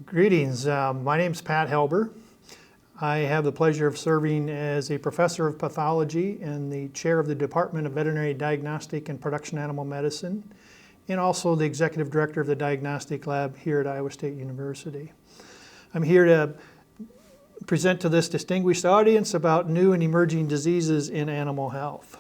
Greetings. My name is Pat Halbur. I have the pleasure of serving as a professor of pathology and the chair of the Department of Veterinary Diagnostic and Production Animal Medicine, and also the executive director of the diagnostic lab here at Iowa State University. I'm here to present to this distinguished audience about new and emerging diseases in animal health.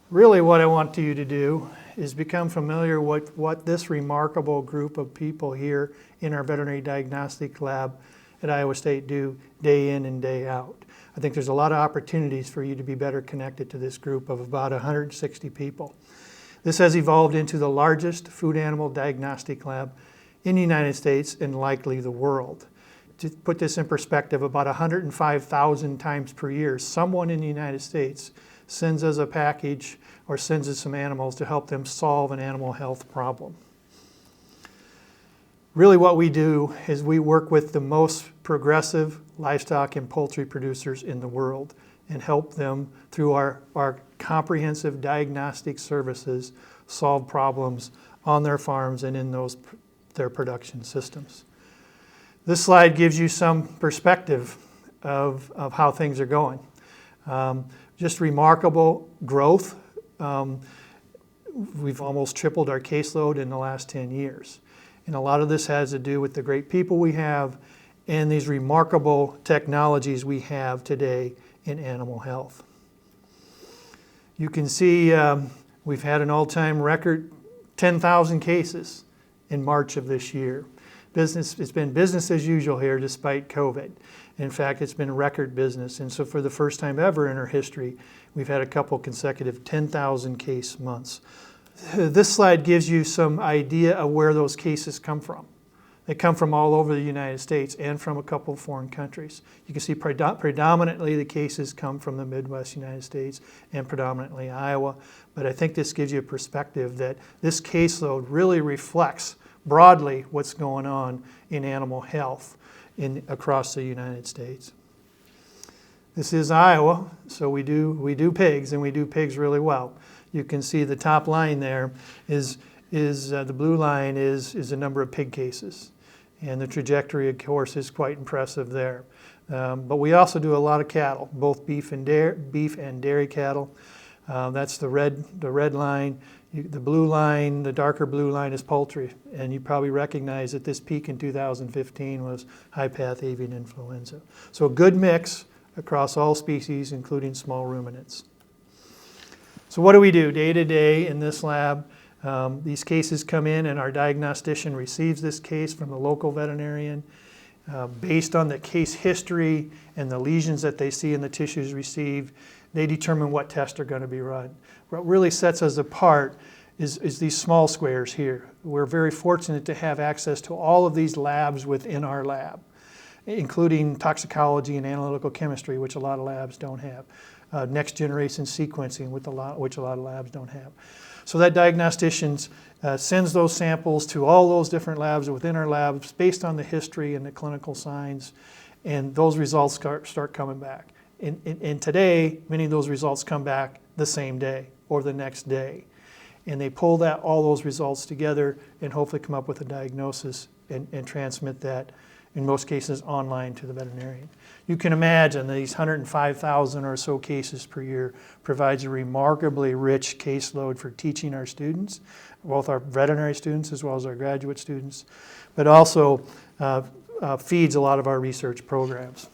Really what I want you to do is become familiar with what this remarkable group of people here in our veterinary diagnostic lab at Iowa State do day in and day out. I think there's a lot of opportunities for you to be better connected to this group of about 160 people. This has evolved into the largest food animal diagnostic lab in the United States and likely the world. To put this in perspective, about 105,000 times per year, someone in the United States sends us a package or sends us some animals to help them solve an animal health problem. Really what we do is we work with the most progressive livestock and poultry producers in the world and help them through our comprehensive diagnostic services solve problems on their farms and in their production systems. This slide gives you some perspective of how things are going. Just remarkable growth. We've almost tripled our caseload in the last 10 years. And a lot of this has to do with the great people we have and these remarkable technologies we have today in animal health. You can see we've had an all-time record 10,000 cases in March of this year. It's been business as usual here despite COVID. In fact, it's been record business. And so for the first time ever in our history, we've had a couple consecutive 10,000 case months. This slide gives you some idea of where those cases come from. They come from all over the United States and from a couple of foreign countries. You can see predominantly the cases come from the Midwest United States and predominantly Iowa. But I think this gives you a perspective that this caseload really reflects broadly what's going on in animal health across the United States. This is Iowa, so we do pigs, and we do pigs really well. You can see the top line there is the blue line is the number of pig cases, and the trajectory, of course, is quite impressive there. But we also do a lot of cattle, both beef and dairy cattle. That's the red line. The blue line, the darker blue line, is poultry, and you probably recognize that this peak in 2015 was high-path avian influenza. So a good mix across all species, including small ruminants. So what do we do day to day in this lab? These cases come in, and our diagnostician receives this case from the local veterinarian. Based on the case history and the lesions that they see in the tissues received, they determine what tests are going to be run. What really sets us apart is these small squares here. We're very fortunate to have access to all of these labs within our lab, including toxicology and analytical chemistry, which a lot of labs don't have. Next generation sequencing, which a lot of labs don't have. So that diagnostician sends those samples to all those different labs within our labs based on the history and the clinical signs, and those results start coming back. And today, many of those results come back the same day or the next day. And they pull all those results together and hopefully come up with a diagnosis and transmit that, in most cases, online to the veterinarian. You can imagine these 105,000 or so cases per year provides a remarkably rich caseload for teaching our students, both our veterinary students as well as our graduate students, but also feeds a lot of our research programs.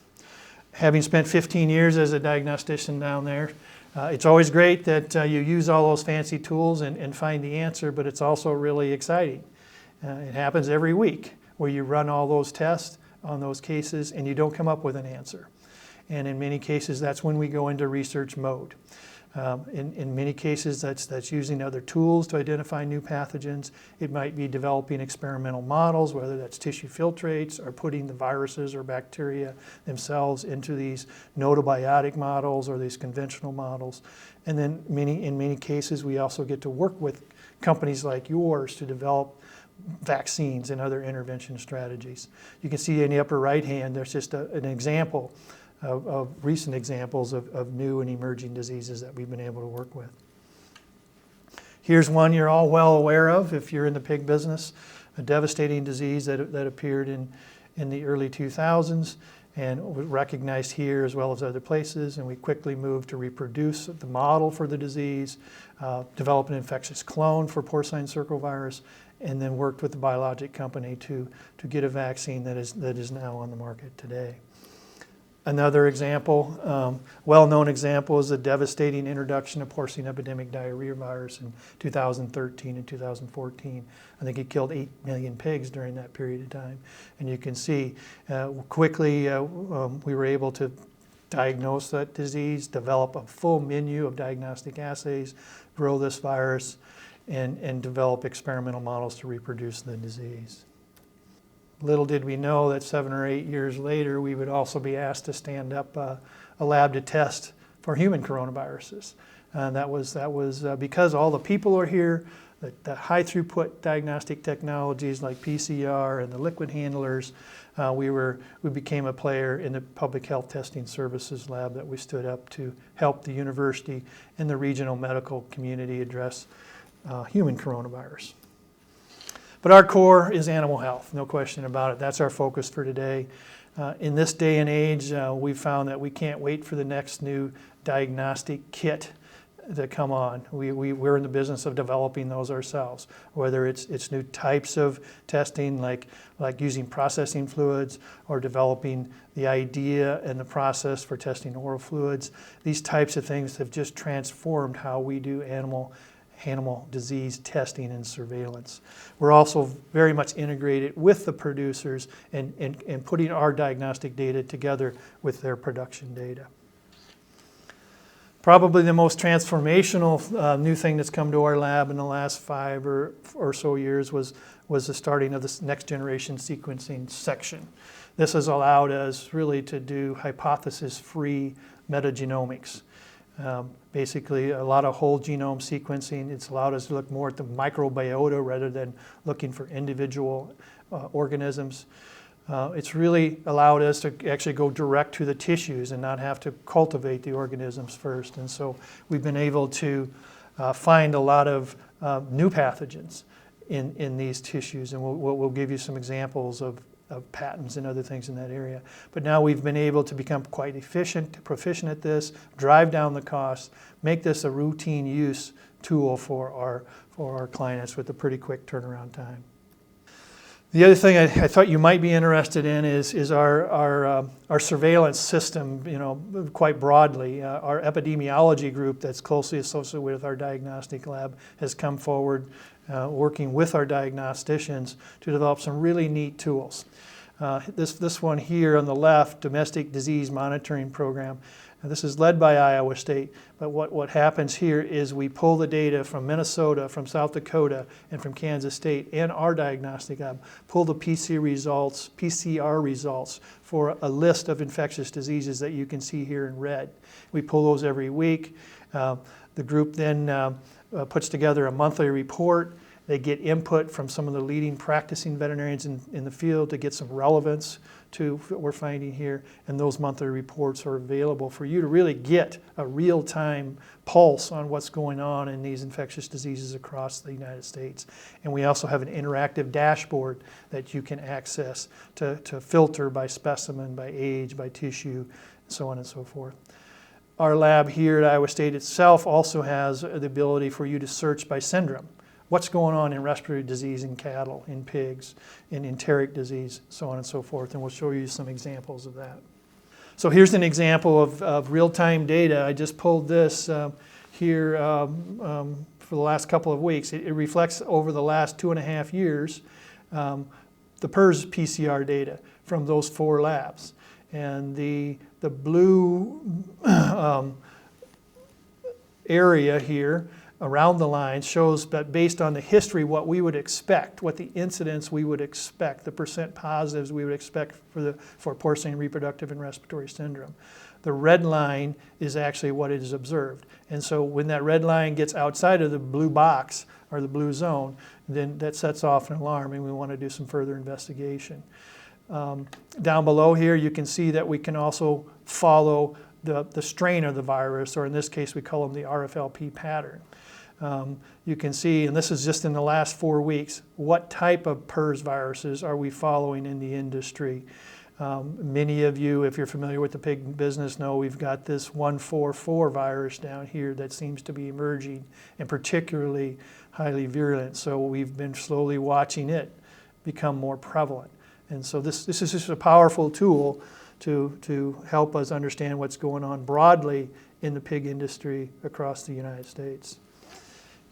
Having spent 15 years as a diagnostician down there, it's always great that you use all those fancy tools and find the answer, but it's also really exciting. It happens every week where you run all those tests on those cases and you don't come up with an answer. And in many cases, that's when we go into research mode. In many cases, that's using other tools to identify new pathogens. It might be developing experimental models, whether that's tissue filtrates or putting the viruses or bacteria themselves into these gnotobiotic models or these conventional models. And then in many cases, we also get to work with companies like yours to develop vaccines and other intervention strategies. You can see in the upper right hand, there's just an example of recent examples of new and emerging diseases that we've been able to work with. Here's one you're all well aware of if you're in the pig business, a devastating disease that appeared in the early 2000s and was recognized here as well as other places, and we quickly moved to reproduce the model for the disease, develop an infectious clone for porcine circovirus, and then worked with the biologic company to get a vaccine that is now on the market today. Another example, well-known example, is the devastating introduction of porcine epidemic diarrhea virus in 2013 and 2014. I think it killed 8 million pigs during that period of time. And you can see quickly we were able to diagnose that disease, develop a full menu of diagnostic assays, grow this virus, and develop experimental models to reproduce the disease. Little did we know that 7 or 8 years later, we would also be asked to stand up a lab to test for human coronaviruses. That was because all the people are here, the high throughput diagnostic technologies like PCR and the liquid handlers, we became a player in the public health testing services lab that we stood up to help the university and the regional medical community address human coronavirus. But our core is animal health, no question about it. That's our focus for today. In this day and age, we've found that we can't wait for the next new diagnostic kit to come on. We're in the business of developing those ourselves, whether it's new types of testing like using processing fluids or developing the idea and the process for testing oral fluids. These types of things have just transformed how we do animal disease testing and surveillance. We're also very much integrated with the producers and putting our diagnostic data together with their production data. Probably the most transformational new thing that's come to our lab in the last 5 or so years was the starting of this next generation sequencing section. This has allowed us really to do hypothesis-free metagenomics. Basically, a lot of whole genome sequencing. It's allowed us to look more at the microbiota rather than looking for individual organisms. It's really allowed us to actually go direct to the tissues and not have to cultivate the organisms first. And so we've been able to find a lot of new pathogens in these tissues, and we'll give you some examples of patents and other things in that area. But now we've been able to become quite proficient at this, drive down the costs, make this a routine use tool for our clients with a pretty quick turnaround time. The other thing I thought you might be interested in is our surveillance system, quite broadly. Our epidemiology group that's closely associated with our diagnostic lab has come forward working with our diagnosticians to develop some really neat tools. This one here on the left, Domestic Disease Monitoring Program. Now, this is led by Iowa State, but what happens here is we pull the data from Minnesota, from South Dakota, and from Kansas State and our diagnostic lab, pull the PCR results for a list of infectious diseases that you can see here in red. We pull those every week. The group then puts together a monthly report. They get input from some of the leading practicing veterinarians in the field to get some relevance to what we're finding here, and those monthly reports are available for you to really get a real-time pulse on what's going on in these infectious diseases across the United States. And we also have an interactive dashboard that you can access to filter by specimen, by age, by tissue, so on and so forth. Our lab here at Iowa State itself also has the ability for you to search by syndrome. What's going on in respiratory disease in cattle, in pigs, in enteric disease, so on and so forth, and we'll show you some examples of that. So here's an example of real-time data. I just pulled this here for the last couple of weeks. It reflects over the last 2.5 years the PERS PCR data from those 4 labs. And the blue area here around the line shows that based on the history what we would expect, what the incidence we would expect, the percent positives we would expect for porcine reproductive and respiratory syndrome. The red line is actually what is observed. And so when that red line gets outside of the blue box or the blue zone, then that sets off an alarm and we want to do some further investigation. Down below here you can see that we can also follow the strain of the virus, or in this case we call them the RFLP pattern. You can see, and this is just in the last 4 weeks, what type of PRRS viruses are we following in the industry. Many of you, if you're familiar with the pig business, know we've got this 144 virus down here that seems to be emerging and particularly highly virulent. So we've been slowly watching it become more prevalent. And so this is just a powerful tool to help us understand what's going on broadly in the pig industry across the United States.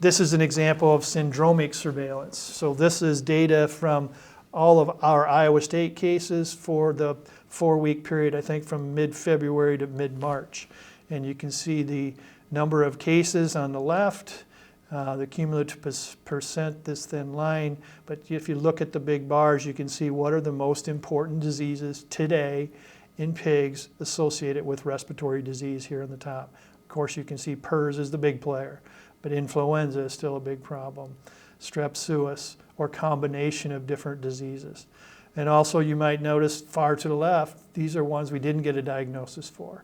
This is an example of syndromic surveillance. So this is data from all of our Iowa State cases for the 4-week period, I think from mid-February to mid-March. And you can see the number of cases on the left, the cumulative percent, this thin line. But if you look at the big bars, you can see what are the most important diseases today in pigs associated with respiratory disease here on the top. Of course, you can see PRRS is the big player, but influenza is still a big problem. Strep suis, or combination of different diseases. And also you might notice far to the left, these are ones we didn't get a diagnosis for.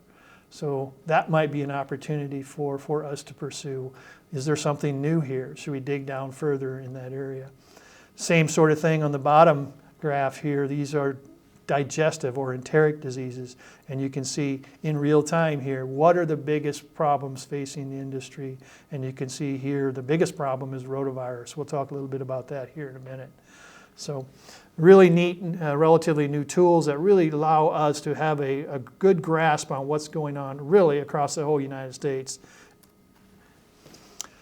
So that might be an opportunity for us to pursue. Is there something new here? Should we dig down further in that area? Same sort of thing on the bottom graph here. These are digestive or enteric diseases. And you can see in real time here, what are the biggest problems facing the industry? And you can see here, the biggest problem is rotavirus. We'll talk a little bit about that here in a minute. So really neat, relatively new tools that really allow us to have a good grasp on what's going on really across the whole United States.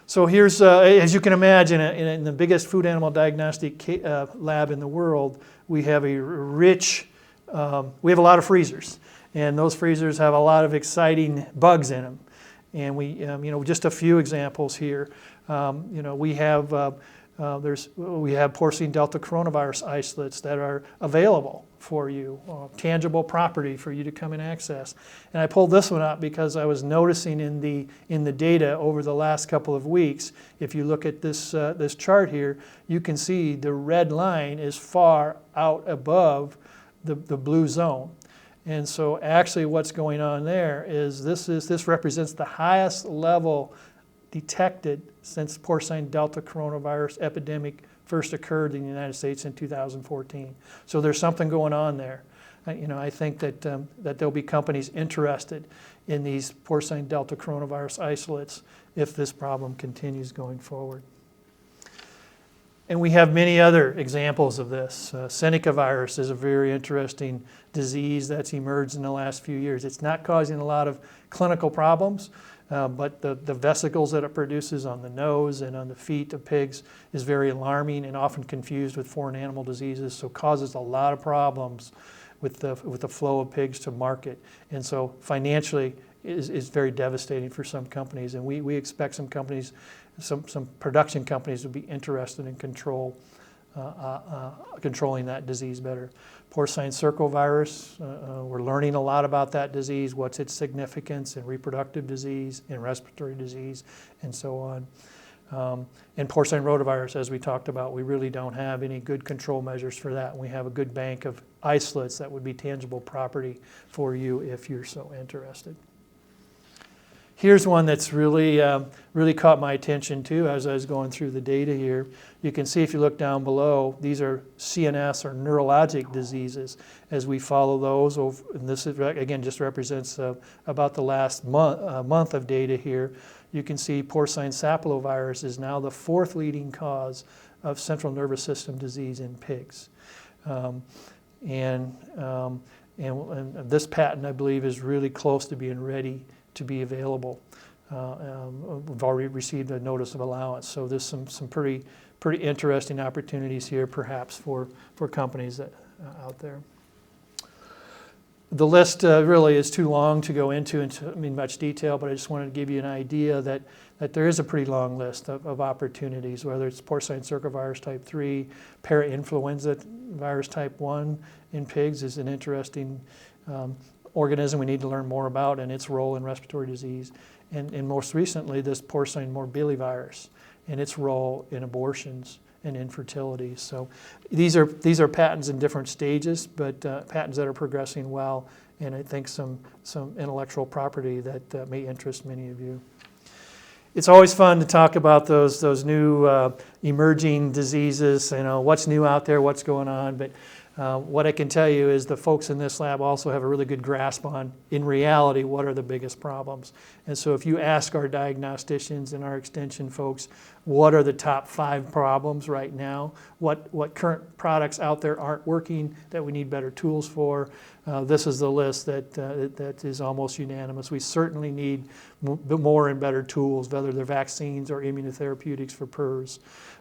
So here's, as you can imagine, in the biggest food animal diagnostic lab in the world, we have a rich, we have a lot of freezers. And those freezers have a lot of exciting bugs in them. And we, just a few examples here. We have porcine delta coronavirus isolates that are available for you, tangible property for you to come and access. And I pulled this one up because I was noticing in the data over the last couple of weeks, if you look at this chart here, you can see the red line is far out above the blue zone. And so actually what's going on there is this represents the highest level detected since porcine delta coronavirus epidemic first occurred in the United States in 2014. So there's something going on there. I think that there'll be companies interested in these porcine delta coronavirus isolates if this problem continues going forward. And we have many other examples of this. Seneca virus is a very interesting disease that's emerged in the last few years. It's not causing a lot of clinical problems, but the vesicles that it produces on the nose and on the feet of pigs is very alarming and often confused with foreign animal diseases, so causes a lot of problems with the flow of pigs to market. And so financially is very devastating for some companies, and we expect some companies, some production companies would be interested in controlling that disease better. Porcine circovirus, we're learning a lot about that disease, what's its significance in reproductive disease, in respiratory disease, and so on. And porcine rotavirus, as we talked about, we really don't have any good control measures for that. We have a good bank of isolates that would be tangible property for you if you're so interested. Here's one that's really caught my attention too as I was going through the data here. You can see if you look down below, these are CNS or neurologic diseases. As we follow those, and this is, again just represents about the last month of data here. You can see porcine sapelovirus is now the 4th leading cause of central nervous system disease in pigs. And this patent, I believe, is really close to being ready to be available. We've already received a notice of allowance, so there's some pretty interesting opportunities here, perhaps for companies that out there. The list really is too long to go into in much detail, but I just wanted to give you an idea that there is a pretty long list of opportunities, whether it's porcine circovirus type 3, parainfluenza virus type 1 in pigs is an interesting organism we need to learn more about and its role in respiratory disease. And most recently, this porcine morbillivirus and its role in abortions and infertility. So these are patents in different stages, but patents that are progressing well, and I think some intellectual property that may interest many of you. It's always fun to talk about those new emerging diseases, what's new out there, what's going on. But what I can tell you is the folks in this lab also have a really good grasp on, in reality, what are the biggest problems. And so if you ask our diagnosticians and our extension folks, what are the top 5 problems right now, what current products out there aren't working that we need better tools for, this is the list that is almost unanimous. We certainly need more and better tools, whether they're vaccines or immunotherapeutics for PRRS,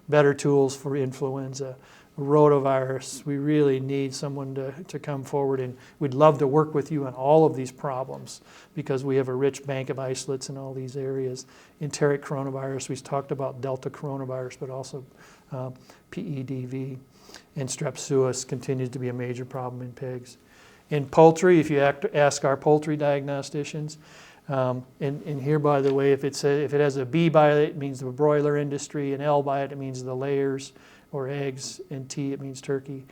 better tools for influenza, rotavirus. We really need someone to come forward, and we'd love to work with you on all of these problems because we have a rich bank of isolates in all these areas. Enteric coronavirus, we've talked about Delta coronavirus, but also PEDV, and strep suis continues to be a major problem in pigs. In poultry, if you ask our poultry diagnosticians, and here, by the way, if it has a B by it, it means the broiler industry, an L by it, it means the layers or eggs, and T, it means turkey.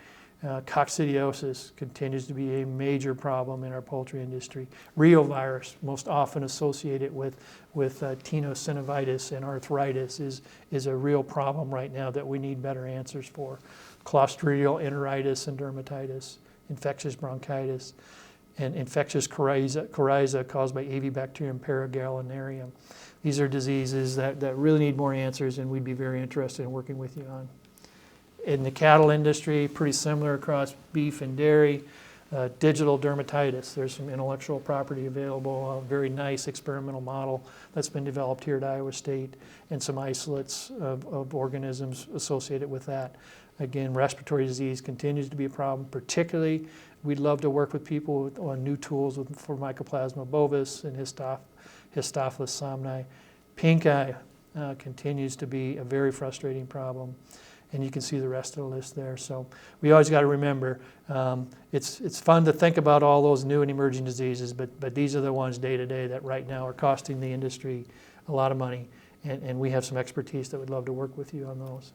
Coccidiosis continues to be a major problem in our poultry industry. Reovirus, most often associated with tenosynovitis and arthritis, is a real problem right now that we need better answers for. Clostridial enteritis and dermatitis, infectious bronchitis, and infectious coryza caused by Avibacterium paragallinarum. These are diseases that really need more answers, and we'd be very interested in working with you on. In the cattle industry, pretty similar across beef and dairy. Digital dermatitis, there's some intellectual property available, a very nice experimental model that's been developed here at Iowa State, and some isolates of organisms associated with that. Again, respiratory disease continues to be a problem. Particularly, we'd love to work with people on new tools for Mycoplasma bovis and Histopheles somni. Pink eye continues to be a very frustrating problem. And you can see the rest of the list there. So we always got to remember, it's fun to think about all those new and emerging diseases, but these are the ones day to day that right now are costing the industry a lot of money. And we have some expertise that we'd love to work with you on those.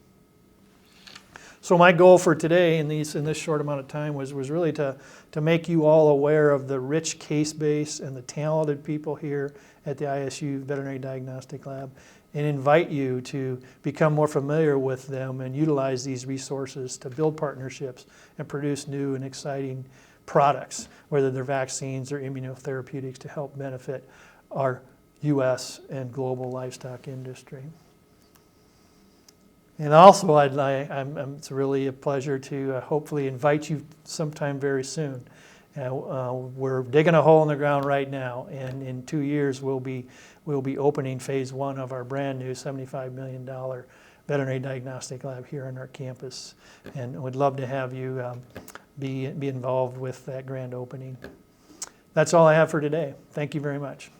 So my goal for today in this short amount of time was really to make you all aware of the rich case base and the talented people here at the ISU Veterinary Diagnostic Lab, and invite you to become more familiar with them and utilize these resources to build partnerships and produce new and exciting products, whether they're vaccines or immunotherapeutics, to help benefit our U.S. and global livestock industry. And also, it's really a pleasure to hopefully invite you sometime very soon. We're digging a hole in the ground right now, and in 2 years we'll be opening phase 1 of our brand new $75 million veterinary diagnostic lab here on our campus, and we'd love to have you be involved with that grand opening. That's all I have for today. Thank you very much.